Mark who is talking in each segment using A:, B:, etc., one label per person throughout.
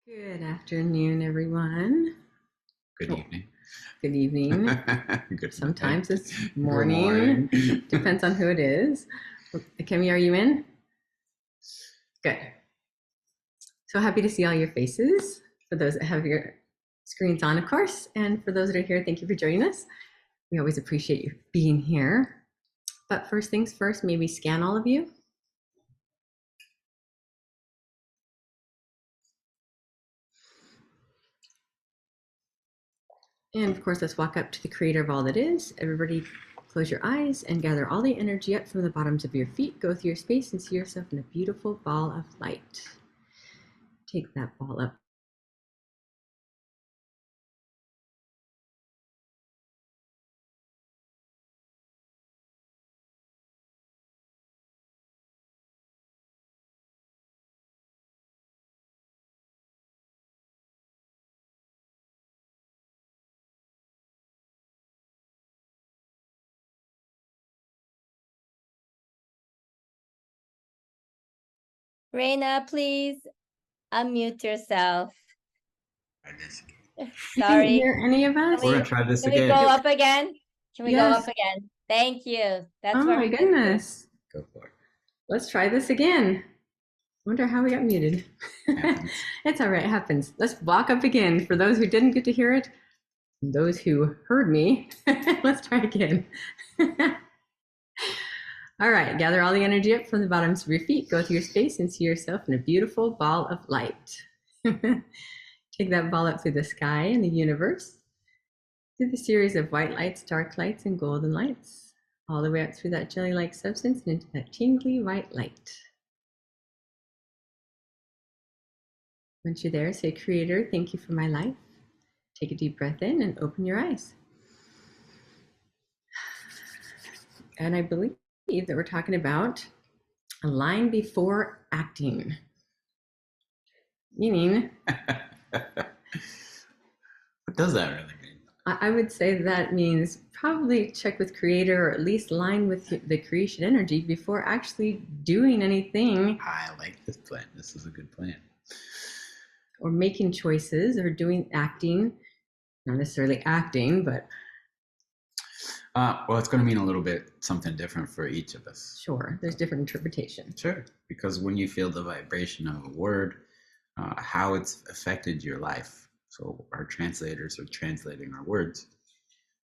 A: Good afternoon, everyone.
B: Good
A: Oh,
B: evening.
A: good evening.
B: Good
A: Sometimes
B: night.
A: it's
B: Good
A: morning.
B: morning.
A: Depends on who it is. Kimmy, are you in? Good. So happy to see all your faces. For those that have your screens on, of course, and for those that are here, thank you for joining us. We always appreciate you being here. But first things first, maybe scan all of you. And of course, let's walk up to the creator of all that is. Everybody close your eyes and gather all the energy up from the bottoms of your feet. Go through your space and see yourself in a beautiful ball of light. Take that ball up.
C: Reina, please unmute yourself.
A: I didn't
C: Sorry.
A: hear any of us.
B: We're gonna try this
C: Can we
B: again.
C: go up again? Can we go
A: Yes.
C: up again? Thank you. That's
A: Oh
C: where
A: my
C: we
A: goodness.
B: Go for it.
A: Let's try this again. Wonder how we got muted.
B: Happens.
A: It's all right, it happens. Let's walk up again. For those who didn't get to hear it, and those who heard me, let's try again. All right, gather all the energy up from the bottoms of your feet. Go through your space and see yourself in a beautiful ball of light. Take that ball up through the sky and the universe, through the series of white lights, dark lights, and golden lights, all the way up through that jelly-like substance and into that tingly white light. Once you're there, say, Creator, thank you for my life. Take a deep breath in and open your eyes. And I believe that we're talking about a line before acting, meaning
B: What does that really mean?
A: I would say that means probably check with creator or at least line with the creation energy before actually doing anything
B: I like this plan. This is a good plan.
A: or making choices or doing acting, not necessarily acting, but
B: Well, it's going to mean a little bit something different for each of us.
A: sure, there's different interpretations.
B: Sure. Because when you feel the vibration of a word, how it's affected your life. So our translators are translating our words.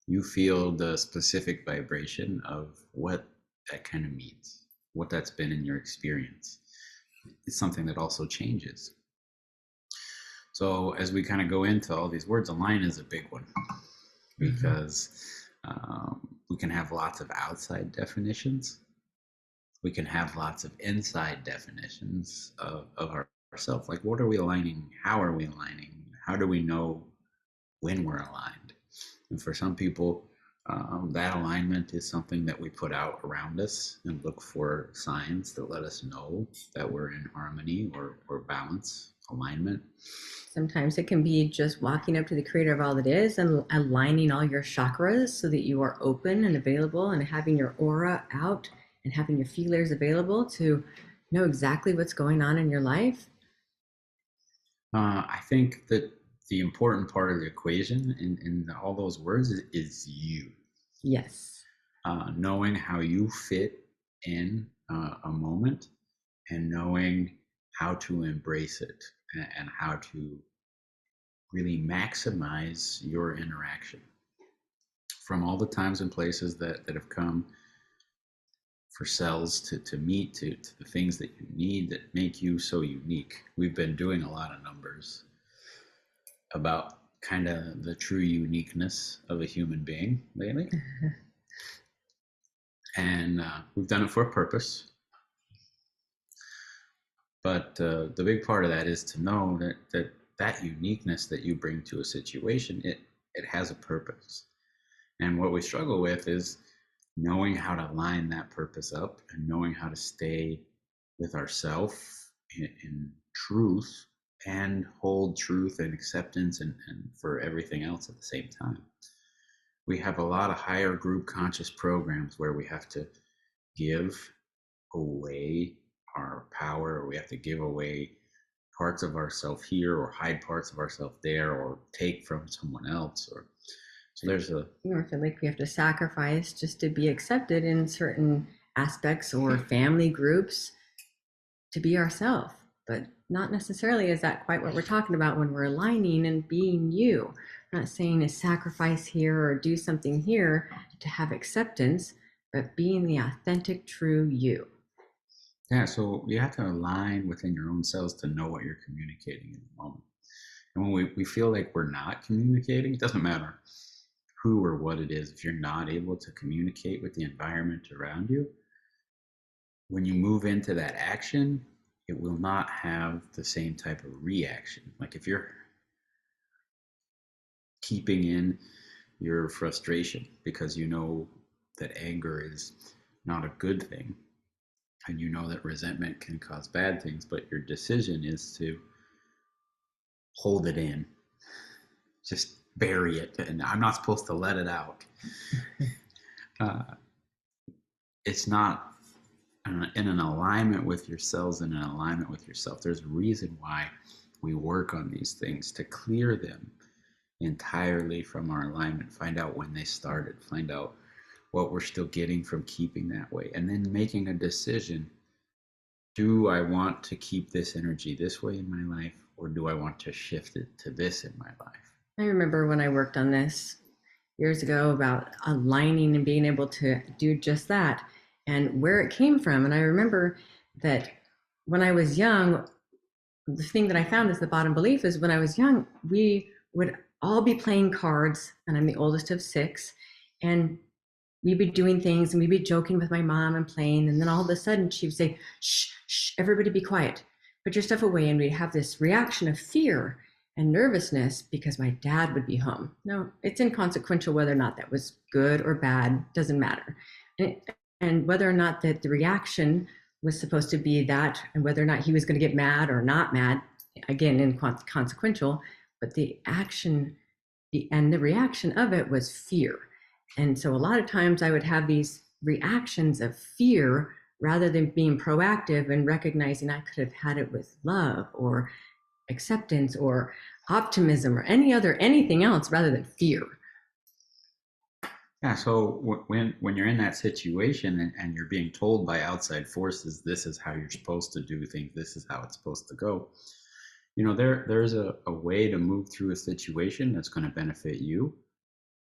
B: You feel the specific vibration of what that kind of means, what that's been in your experience. It's something that also changes. So as we kind of go into all these words, align is a big one because we can have lots of outside definitions. We can have lots of inside definitions of ourselves. Like, what are we aligning? How are we aligning? How do we know when we're aligned? And for some people, that alignment is something that we put out around us and look for signs that let us know that we're in harmony or balance, alignment.
A: Sometimes it can be just walking up to the creator of all that is and aligning all your chakras so that you are open and available and having your aura out and having your feelers available to know exactly what's going on in your life.
B: I think that the important part of the equation in all those words is you.
A: Yes.
B: Knowing how you fit in a moment and knowing how to embrace it and how to really maximize your interaction from all the times and places that have come for cells to meet to the things that you need that make you so unique. We've been doing a lot of numbers about kind of the true uniqueness of a human being lately. And we've done it for a purpose. But the big part of that is to know that uniqueness that you bring to a situation, it has a purpose. And what we struggle with is knowing how to line that purpose up and knowing how to stay with ourself in truth and hold truth and acceptance and for everything else at the same time. We have a lot of higher group conscious programs where we have to give away our power, or we have to give away parts of ourselves here or hide parts of ourselves there or take from someone else. Or so there's a
A: Or feel like we have to sacrifice just to be accepted in certain aspects or family groups to be ourselves. But not necessarily is that quite what we're talking about when we're aligning and being you. I'm not saying a sacrifice here or do something here to have acceptance, but being the authentic, true you.
B: yeah. So you have to align within your own selves to know what you're communicating in the moment. And when we feel like we're not communicating, it doesn't matter who or what it is. If you're not able to communicate with the environment around you, when you move into that action, it will not have the same type of reaction. Like if you're keeping in your frustration because you know that anger is not a good thing, and you know that resentment can cause bad things, but your decision is to hold it in, just bury it, and I'm not supposed to let it out. It's not in an alignment with yourselves and an alignment with yourself. There's a reason why we work on these things, to clear them entirely from our alignment, find out when they started, find out what we're still getting from keeping that way, and then making a decision. Do I want to keep this energy this way in my life, or do I want to shift it to this in my life?
A: I remember when I worked on this years ago about aligning and being able to do just that and where it came from. And I remember that when I was young, the thing that I found is the bottom belief is when I was young, we would all be playing cards, and I'm the oldest of six, and we'd be doing things and we'd be joking with my mom and playing. And then all of a sudden she would say, shh, shh, everybody be quiet, put your stuff away. And we'd have this reaction of fear and nervousness because my dad would be home. No, it's inconsequential whether or not that was good or bad, doesn't matter. And whether or not that the reaction was supposed to be that, and whether or not he was going to get mad or not mad, again, inconsequential, but the action and the reaction of it was fear. And so a lot of times I would have these reactions of fear rather than being proactive and recognizing I could have had it with love or acceptance or optimism or anything else rather than fear.
B: Yeah, so when you're in that situation and you're being told by outside forces, this is how you're supposed to do things, this is how it's supposed to go, there's a way to move through a situation that's going to benefit you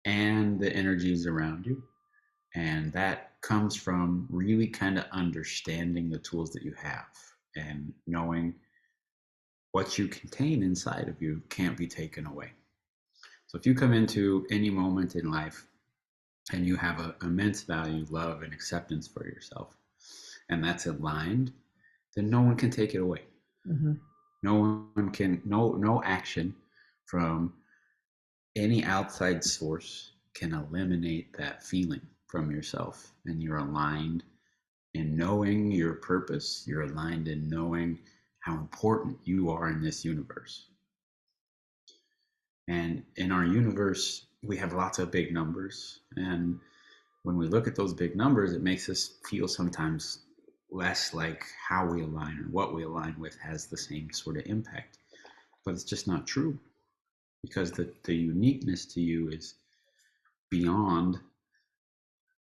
B: and the energies around you. And that comes from really kind of understanding the tools that you have and knowing what you contain inside of you can't be taken away. So if you come into any moment in life and you have an immense value, love, and acceptance for yourself, and that's aligned, then no one can take it away.
A: Mm-hmm.
B: No action from any outside source can eliminate that feeling from yourself. And you're aligned in knowing your purpose. You're aligned in knowing how important you are in this universe. And in our universe, we have lots of big numbers. And when we look at those big numbers, it makes us feel sometimes less like how we align or what we align with has the same sort of impact. But it's just not true, because the uniqueness to you is beyond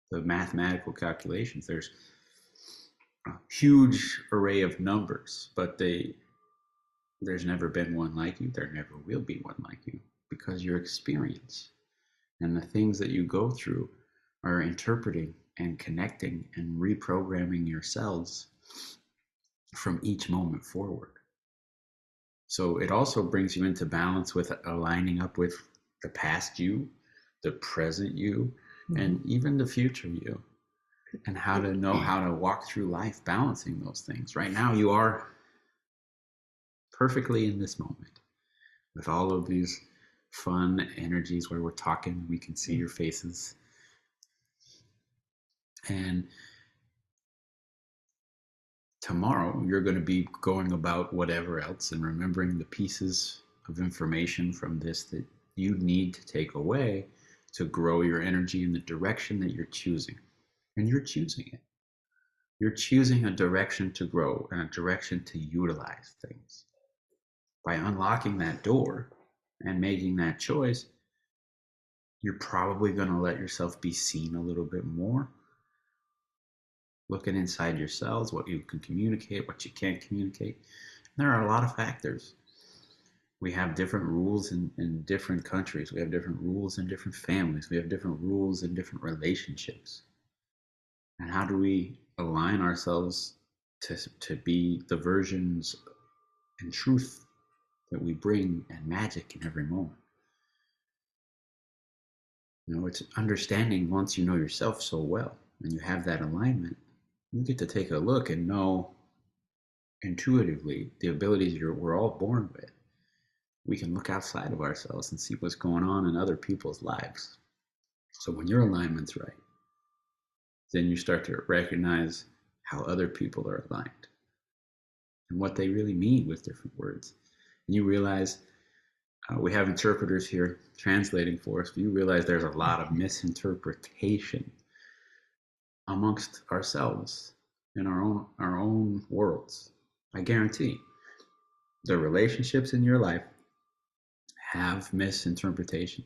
B: the mathematical calculations. There's a huge array of numbers, but there's never been one like you. There never will be one like you, because your experience and the things that you go through are interpreting and connecting and reprogramming yourselves from each moment forward. So it also brings you into balance with aligning up with the past you, the present you, and even the future you, and how to know how to walk through life balancing those things. Right now, you are perfectly in this moment with all of these fun energies where we're talking, we can see your faces. And tomorrow, you're going to be going about whatever else and remembering the pieces of information from this that you need to take away to grow your energy in the direction that you're choosing. And you're choosing it. You're choosing a direction to grow and a direction to utilize things. by unlocking that door and making that choice, you're probably going to let yourself be seen a little bit more. Looking inside yourselves, what you can communicate, what you can't communicate. There are a lot of factors. We have different rules in different countries. We have different rules in different families. We have different rules in different relationships. And how do we align ourselves to be the versions and truth that we bring and magic in every moment? It's understanding once you know yourself so well and you have that alignment, you get to take a look and know intuitively the abilities we're all born with. We can look outside of ourselves and see what's going on in other people's lives. So when your alignment's right, then you start to recognize how other people are aligned and what they really mean with different words. And you realize we have interpreters here translating for us, but you realize there's a lot of misinterpretation amongst ourselves in our own worlds. I guarantee the relationships in your life have misinterpretation.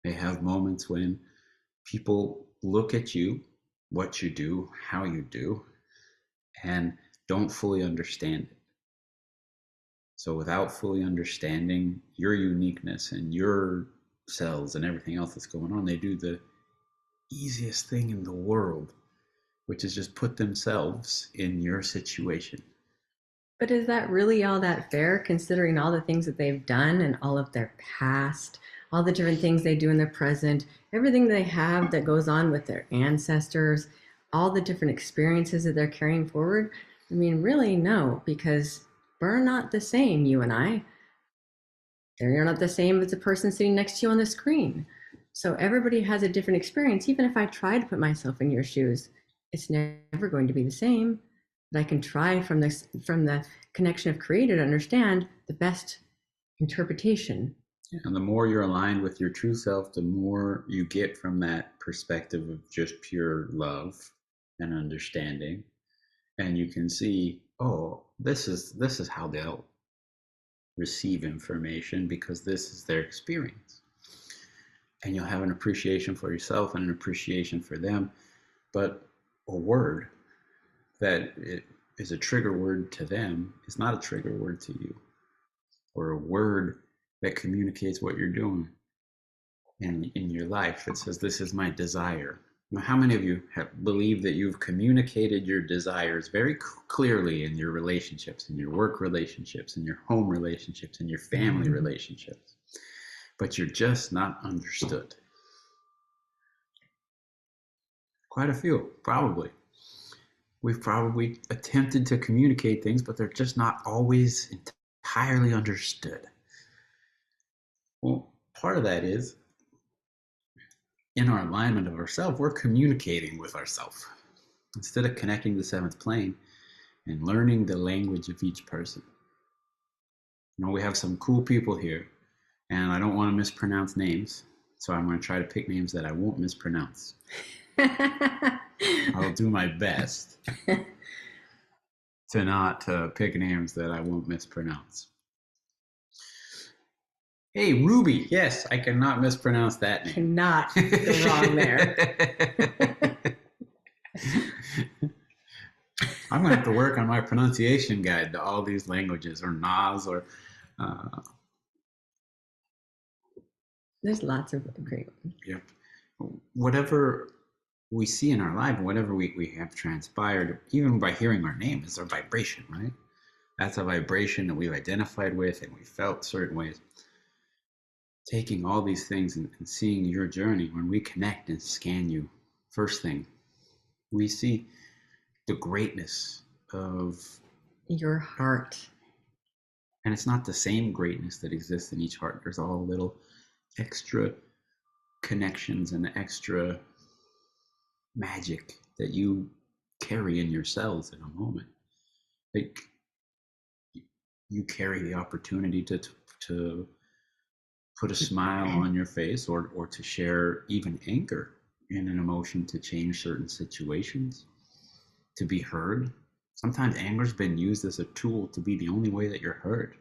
B: They have moments when people look at you, what you do, how you do, and don't fully understand it. So without fully understanding your uniqueness and your cells and everything else that's going on, they do the easiest thing in the world, which is just put themselves in your situation.
A: But is that really all that fair, considering all the things that they've done and all of their past, all the different things they do in their present, everything they have that goes on with their ancestors, all the different experiences that they're carrying forward? I mean, really, no, because we're not the same, you and I. You're not the same as the person sitting next to you on the screen. So everybody has a different experience. Even if I try to put myself in your shoes, it's never going to be the same. But I can try from the connection of creator to understand the best interpretation.
B: And the more you're aligned with your true self, the more you get from that perspective of just pure love and understanding. And you can see, oh, this is how they'll receive information because this is their experience. And you'll have an appreciation for yourself and an appreciation for them. But a word that it is a trigger word to them is not a trigger word to you. Or a word that communicates what you're doing in your life. It says, this is my desire. Now, how many of you believe that you've communicated your desires very clearly in your relationships, in your work relationships, in your home relationships, in your family relationships, but you're just not understood? Quite a few, probably. We've probably attempted to communicate things, but they're just not always entirely understood. Well, part of that is in our alignment of ourselves, we're communicating with ourselves instead of connecting the seventh plane and learning the language of each person. We have some cool people here, and I don't want to mispronounce names, so I'm going to try to pick names that I won't mispronounce. I'll do my best to not pick names that I won't mispronounce. Hey, Ruby. Yes, I cannot mispronounce that name.
A: Cannot go wrong there.
B: I'm going to have to work on my pronunciation guide to all these languages, or Nas, or...
A: There's lots of great ones.
B: Yep. Whatever we see in our life, whatever we have transpired, even by hearing our name, is our vibration, right? That's a vibration that we've identified with and we felt certain ways. Taking all these things and seeing your journey, when we connect and scan you, first thing, we see the greatness of
A: your heart.
B: And it's not the same greatness that exists in each heart. There's all little extra connections and extra magic that you carry in your cells in a moment. Like, you carry the opportunity to put a smile on your face, or to share even anger in an emotion, to change certain situations, to be heard. Sometimes anger's been used as a tool to be the only way that you're heard.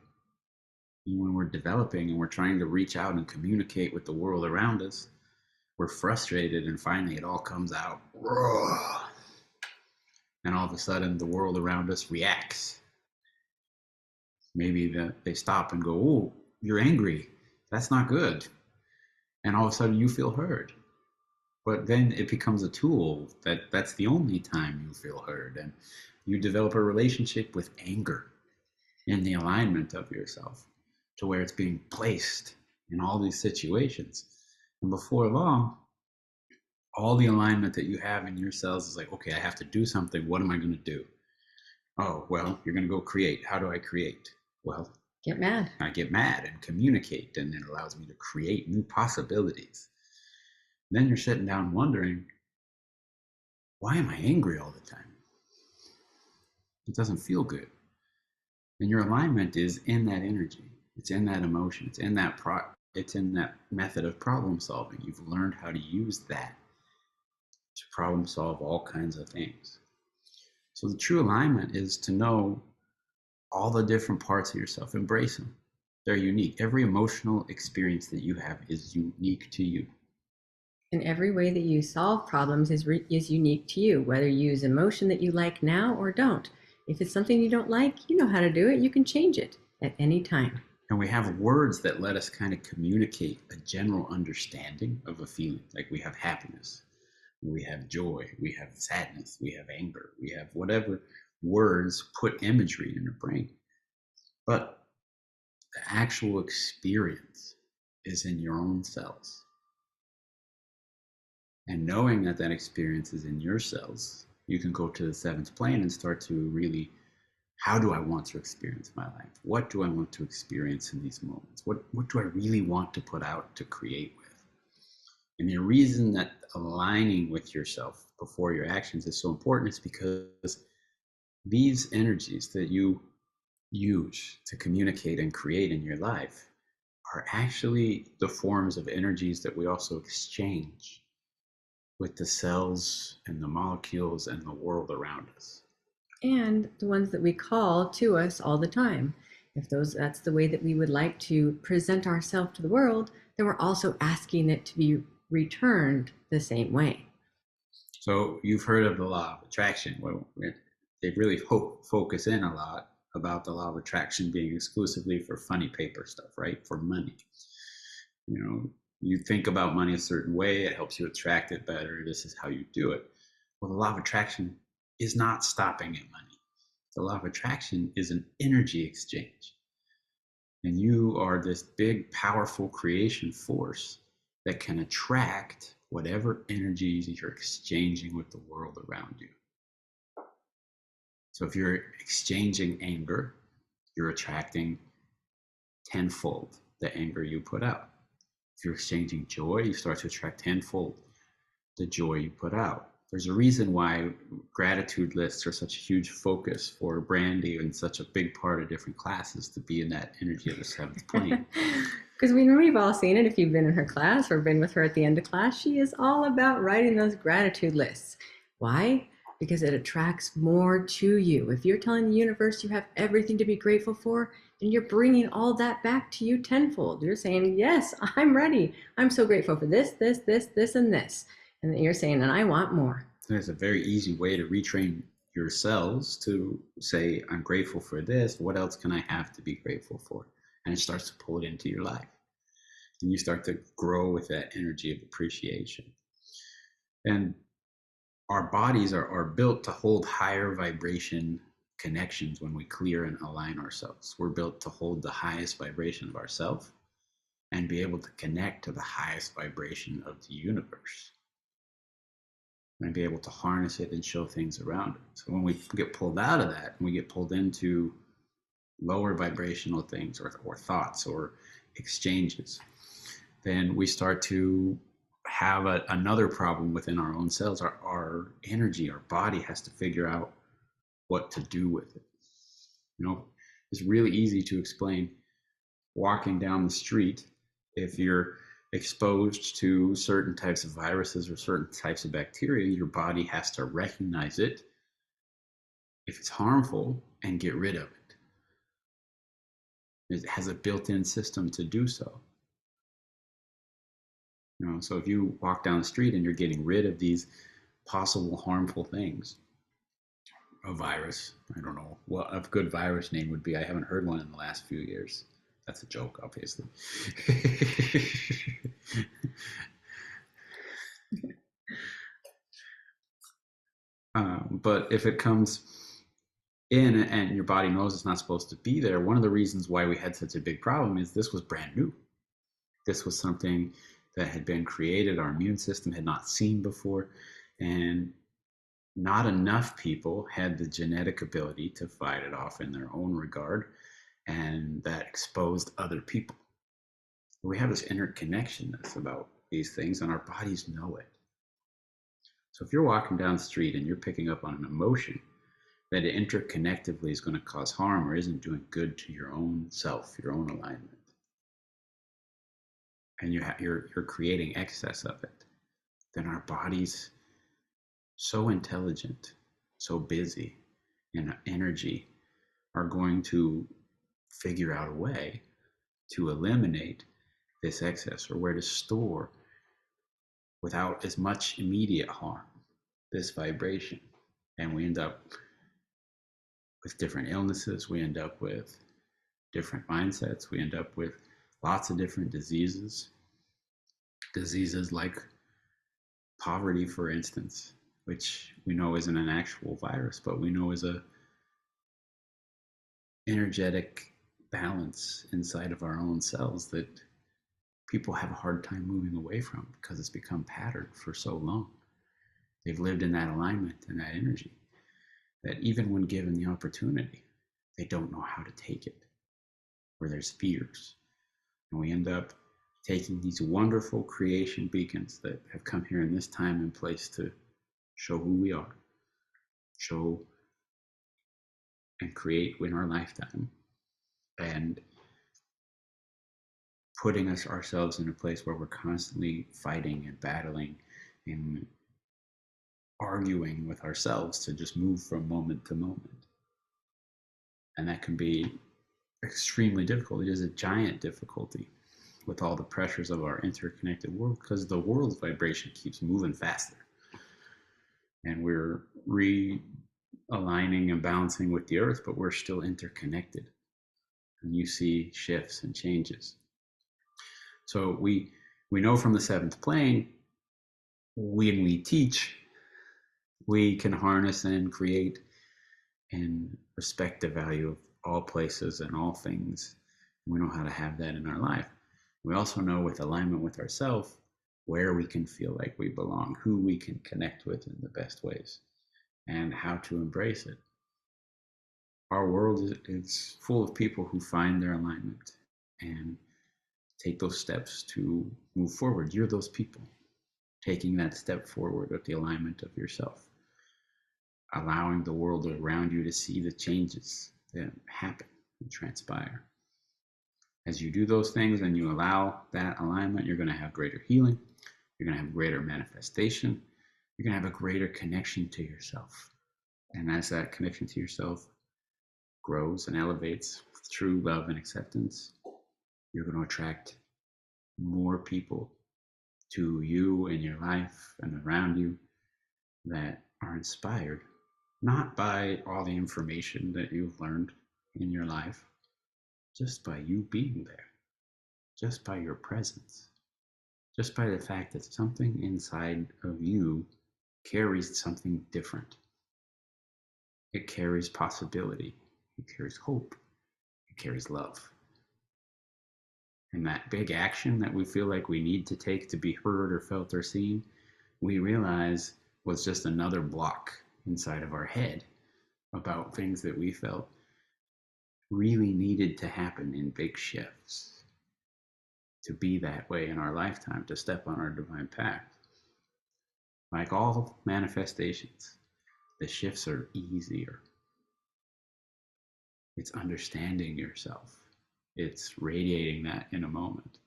B: And when we're developing and we're trying to reach out and communicate with the world around us, we're frustrated, and finally it all comes out. And all of a sudden, the world around us reacts. Maybe they stop and go, "Oh, you're angry. That's not good." And all of a sudden, you feel heard. But then it becomes a tool that's the only time you feel heard. And you develop a relationship with anger in the alignment of yourself to where it's being placed in all these situations. And before long, all the alignment that you have in your cells is like, okay, I have to do something. What am I going to do? Oh, well, you're going to go create. How do I create? Well,
A: Get mad.
B: I get mad and communicate, and it allows me to create new possibilities. Then you're sitting down wondering, why am I angry all the time? It doesn't feel good. And your alignment is in that energy. It's in that emotion. It's in that method of problem solving. You've learned how to use that to problem solve all kinds of things. So the true alignment is to know all the different parts of yourself, embrace them. They're unique. Every emotional experience that you have is unique to you.
A: And every way that you solve problems is unique to you, whether you use emotion that you like now or don't. If it's something you don't like, you know how to do it. You can change it at any time.
B: And we have words that let us kind of communicate a general understanding of a feeling. Like we have happiness, we have joy, we have sadness, we have anger, we have whatever words put imagery in your brain. But the actual experience is in your own cells. And knowing that that experience is in your cells, you can go to the seventh plane and start to really, how do I want to experience my life? What do I want to experience in these moments? What do I really want to put out to create with? And the reason that aligning with yourself before your actions is so important is because these energies that you use to communicate and create in your life are actually the forms of energies that we also exchange with the cells and the molecules and the world around us.
A: And the ones that we call to us all the time. If that's the way that we would like to present ourselves to the world, then we're also asking it to be returned the same way.
B: So you've heard of the law of attraction. Well, they really focus in a lot about the law of attraction being exclusively for funny paper stuff, right? For money. You know, you think about money a certain way, it helps you attract it better. This is how you do it. Well, the law of attraction is not stopping at money. The law of attraction is an energy exchange. And you are this big, powerful creation force that can attract whatever energies you're exchanging with the world around you. So if you're exchanging anger, you're attracting tenfold the anger you put out. If you're exchanging joy, you start to attract tenfold the joy you put out. There's a reason why gratitude lists are such a huge focus for Brandy and such a big part of different classes to be in that energy of the seventh plane.
A: Because we've all seen it. If you've been in her class or been with her at the end of class, she is all about writing those gratitude lists. Why? Because it attracts more to you. If you're telling the universe you have everything to be grateful for, then you're bringing all that back to you tenfold. You're saying, yes, I'm ready. I'm so grateful for this, this, this, this, and this. And then you're saying, and I want more.
B: There's a very easy way to retrain your cells to say, I'm grateful for this. What else can I have to be grateful for? And it starts to pull it into your life. And you start to grow with that energy of appreciation. And our bodies are built to hold higher vibration connections when we clear and align ourselves. We're built to hold the highest vibration of ourselves and be able to connect to the highest vibration of the universe and be able to harness it and show things around it. So when we get pulled out of that and we get pulled into lower vibrational things or thoughts or exchanges, then we start to have another problem within our own cells. Our energy, our body has to figure out what to do with it. You know, it's really easy to explain walking down the street. If you're exposed to certain types of viruses or certain types of bacteria, your body has to recognize it if it's harmful and get rid of it. It has a built-in system to do so. So if you walk down the street and you're getting rid of these possible harmful things, a virus, I don't know what a good virus name would be. I haven't heard one in the last few years. That's a joke, obviously. But if it comes in and your body knows it's not supposed to be there, one of the reasons why we had such a big problem is this was brand new. This was something that had been created, our immune system had not seen before, and not enough people had the genetic ability to fight it off in their own regard, and that exposed other people. We have this interconnectedness about these things, and our bodies know it. So if you're walking down the street and you're picking up on an emotion that interconnectively is going to cause harm or isn't doing good to your own self, your own alignment, and you're creating excess of it, then our bodies, so intelligent, so busy in energy, are going to figure out a way to eliminate this excess, or where to store without as much immediate harm this vibration. And we end up with different illnesses, we end up with different mindsets, we end up with lots of different diseases like poverty, for instance, which we know isn't an actual virus, but we know is a energetic balance inside of our own cells that people have a hard time moving away from because it's become patterned for so long. They've lived in that alignment and that energy that even when given the opportunity, they don't know how to take it, or there's fears. And we end up taking these wonderful creation beacons that have come here in this time and place to show who we are, show and create in our lifetime, and putting ourselves in a place where we're constantly fighting and battling and arguing with ourselves to just move from moment to moment. And that can be extremely difficult. It is a giant difficulty with all the pressures of our interconnected world, because the world's vibration keeps moving faster. And we're realigning and balancing with the earth, but we're still interconnected. And you see shifts and changes. So we know from the seventh plane, when we teach, we can harness and create and respect the value of all places and all things. We know how to have that in our life. We also know, with alignment with ourselves, where we can feel like we belong, who we can connect with in the best ways, and how to embrace it. Our world is full of people who find their alignment and take those steps to move forward. You're those people taking that step forward with the alignment of yourself, allowing the world around you to see the changes that happen and transpire. As you do those things and you allow that alignment, you're going to have greater healing, you're going to have greater manifestation, you're going to have a greater connection to yourself. And as that connection to yourself grows and elevates with true love and acceptance, you're going to attract more people to you in your life and around you that are inspired, not by all the information that you've learned in your life, just by you being there, just by your presence, just by the fact that something inside of you carries something different. It carries possibility, it carries hope, it carries love. And that big action that we feel like we need to take to be heard or felt or seen, we realize was just another block inside of our head about things that we felt really needed to happen in big shifts, to be that way in our lifetime, to step on our divine path. Like all manifestations, the shifts are easier. It's understanding yourself. It's radiating that in a moment.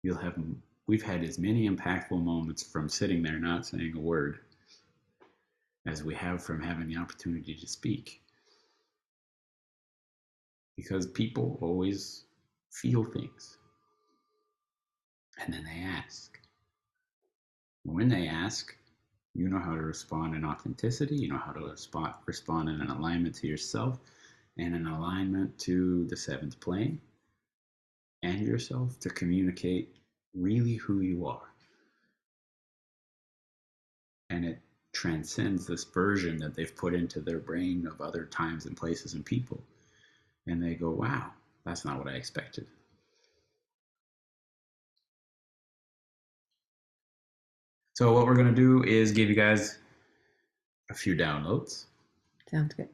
B: We've had as many impactful moments from sitting there not saying a word as we have from having the opportunity to speak. because people always feel things and then they ask. When they ask, you know how to respond in authenticity, you know how to respond in an alignment to yourself and an alignment to the seventh plane and yourself to communicate really who you are. And it transcends this version that they've put into their brain of other times and places and people. And they go, wow, that's not what I expected. So what we're going to do is give you guys a few downloads.
A: Sounds good.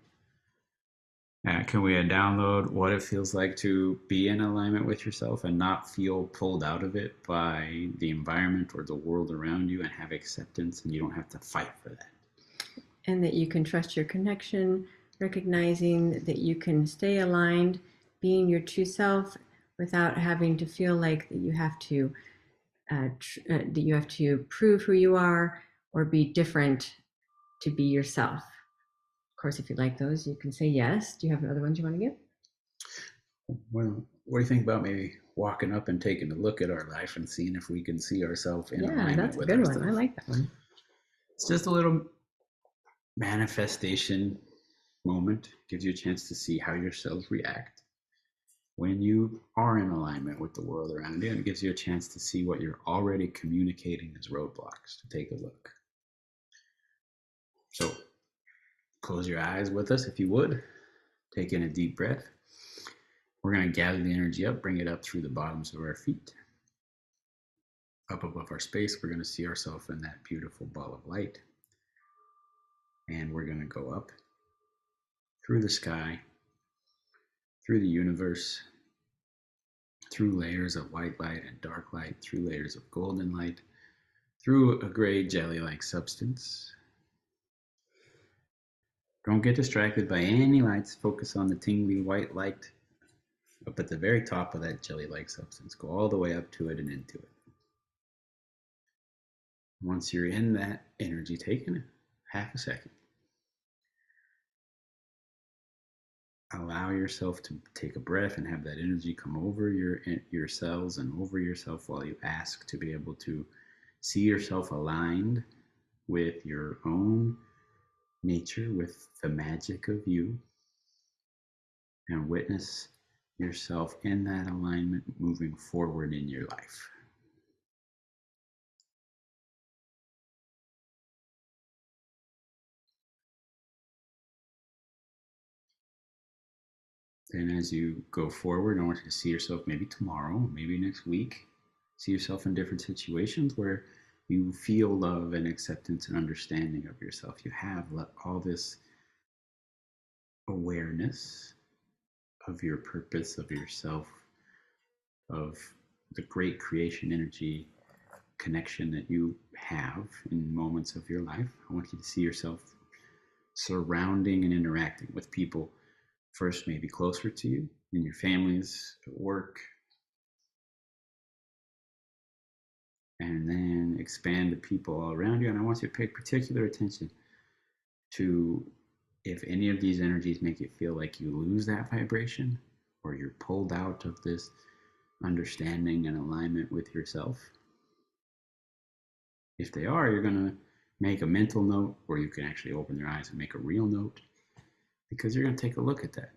B: Can we download what it feels like to be in alignment with yourself and not feel pulled out of it by the environment or the world around you, and have acceptance, and you don't have to fight for that?
A: And that you can trust your connection, recognizing that you can stay aligned, being your true self without having to feel like that you have to prove who you are or be different to be yourself. Of course, if you like those, you can say yes. Do you have other ones you want to give?
B: Well, what do you think about maybe walking up and taking a look at our life and seeing if we can see ourselves in alignment
A: that's a
B: with
A: good
B: ourselves?
A: one. I like that one.
B: It's just a little manifestation moment. Gives you a chance to see how your cells react when you are in alignment with the world around you, and it gives you a chance to see what you're already communicating as roadblocks. To take a look. So close your eyes with us if you would. Take in a deep breath. We're going to gather the energy up, bring it up through the bottoms of our feet. Up above our space, we're going to see ourselves in that beautiful ball of light. And we're going to go up through the sky, through the universe, through layers of white light and dark light, through layers of golden light, through a gray jelly-like substance. Don't get distracted by any lights. Focus on the tingly white light up at the very top of that jelly-like substance. Go all the way up to it and into it. Once you're in that energy, take in half a second. Allow yourself to take a breath and have that energy come over your cells and over yourself while you ask to be able to see yourself aligned with your own nature, with the magic of you, and witness yourself in that alignment moving forward in your life. Then as you go forward, I want you to see yourself maybe tomorrow, maybe next week. See yourself in different situations where you feel love and acceptance and understanding of yourself. You have all this awareness of your purpose, of yourself, of the great creation energy connection that you have in moments of your life. I want you to see yourself surrounding and interacting with people, first maybe closer to you, in your families, at work, and then expand to people all around you. And I want you to pay particular attention to if any of these energies make you feel like you lose that vibration, or you're pulled out of this understanding and alignment with yourself. If they are, you're going to make a mental note, or you can actually open your eyes and make a real note, because you're going to take a look at that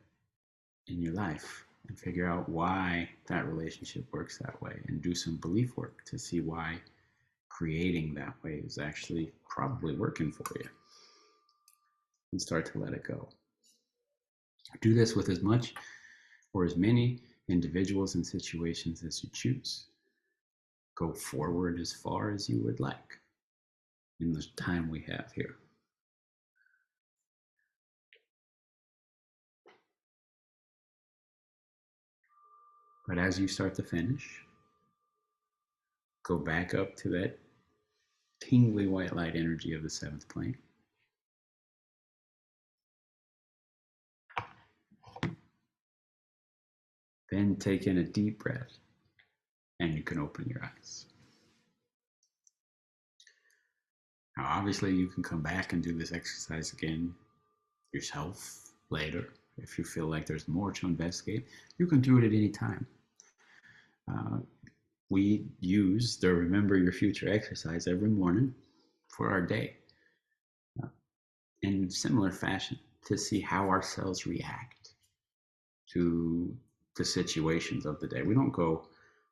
B: in your life and figure out why that relationship works that way, and do some belief work to see why creating that way is actually probably working for you, and start to let it go. Do this with as much or as many individuals and situations as you choose. Go forward as far as you would like in the time we have here. But as you start to finish, go back up to that tingly white light energy of the seventh plane. Then take in a deep breath, and you can open your eyes. Now, obviously, you can come back and do this exercise again yourself later, If you feel like there's more to investigate, you can do it at any time. We use the Remember Your Future exercise every morning for our day in similar fashion to see how our cells react to the situations of the day. We don't go,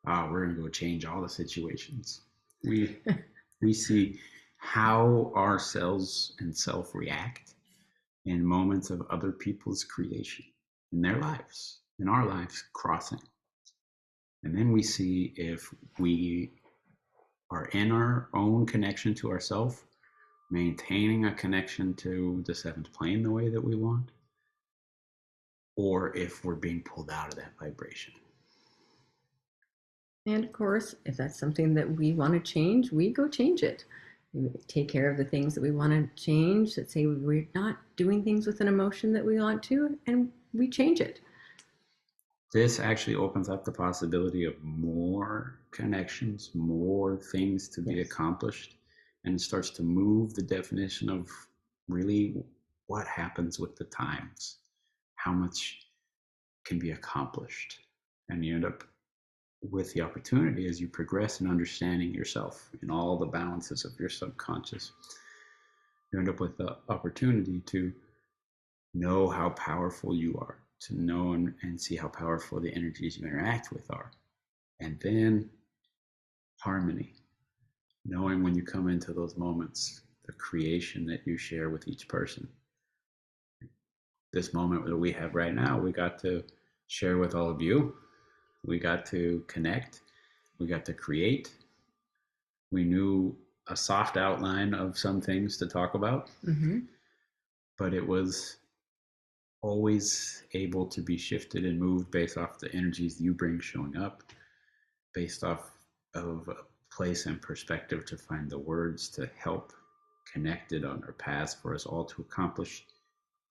B: we're going to go change all the situations. We see how our cells and self react in moments of other people's creation, in their lives, in our lives crossing. And then we see if we are in our own connection to ourself, maintaining a connection to the seventh plane the way that we want, or if we're being pulled out of that vibration.
A: And of course, if that's something that we want to change, we go change it. We take care of the things that we want to change, that say we're not doing things with an emotion that we want to, and we change it.
B: This actually opens up the possibility of more connections, more things to be accomplished, and it starts to move the definition of really what happens with the times, how much can be accomplished. And you end up with the opportunity as you progress in understanding yourself in all the balances of your subconscious. You end up with the opportunity to know how powerful you are, to know and see how powerful the energies you interact with are. And then harmony, knowing when you come into those moments, the creation that you share with each person. This moment that we have right now, we got to share with all of you. We got to connect. We got to create. We knew a soft outline of some things to talk about, but it was always able to be shifted and moved based off the energies you bring showing up, based off of a place and perspective to find the words to help connect it on our paths for us all to accomplish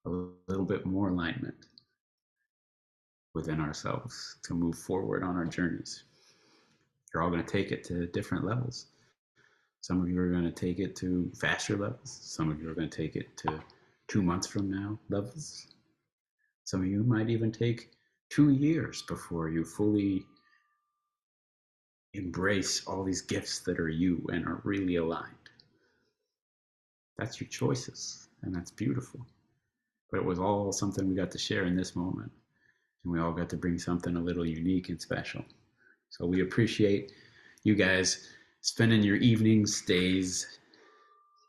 B: a little bit more alignment within ourselves to move forward on our journeys. You're all going to take it to different levels. Some of you are going to take it to faster levels. Some of you are going to take it to 2 months from now levels. Some of you might even take 2 years before you fully embrace all these gifts that are you and are really aligned. That's your choices, and that's beautiful. But it was all something we got to share in this moment. And we all got to bring something a little unique and special. So we appreciate you guys spending your evenings, days,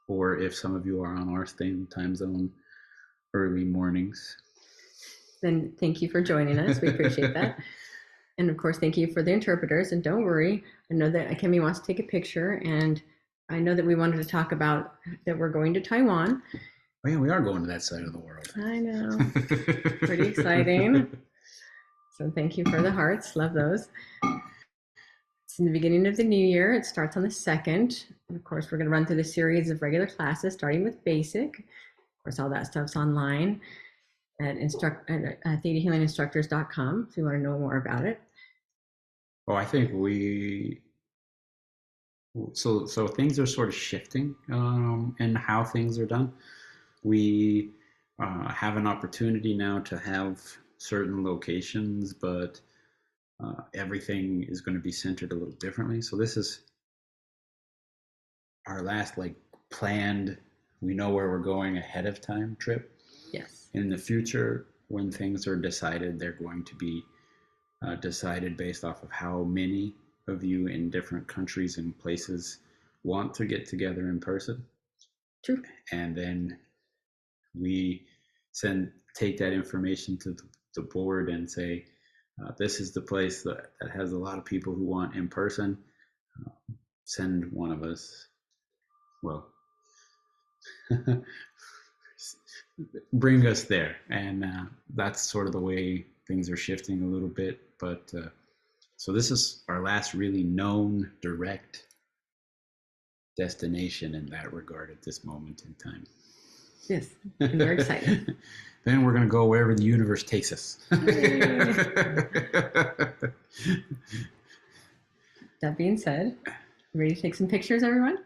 B: or if some of you are on our same time zone, early mornings.
A: Then thank you for joining us. We appreciate that. And of course, thank you for the interpreters. And don't worry, I know that Kemi wants to take a picture. And I know that we wanted to talk about that we're going to Taiwan.
B: Oh yeah, we are going to that side of the world.
A: I know. Pretty exciting. So thank you for the hearts. Love those. It's in the beginning of the new year. It starts on the 2nd. And of course, we're going to run through the series of regular classes, starting with basic. Of course, all that stuff's online at thetahealinginstructors.com if you want to know more about it.
B: Oh, I think so things are sort of shifting in how things are done. We have an opportunity now to have certain locations, but everything is going to be centered a little differently. So this is our last planned, we know where we're going ahead of time trip.
A: Yes.
B: In the future, when things are decided, they're going to be decided based off of how many of you in different countries and places want to get together in person.
A: True.
B: And then we take that information to the board and say, this is the place that has a lot of people who want in person. Send one of us, well, bring us there. And that's sort of the way things are shifting a little bit. But so this is our last really known direct destination in that regard at this moment in time.
A: Yes, and we're excited.
B: Then we're going to go wherever the universe takes us.
A: That being said, ready to take some pictures, everyone?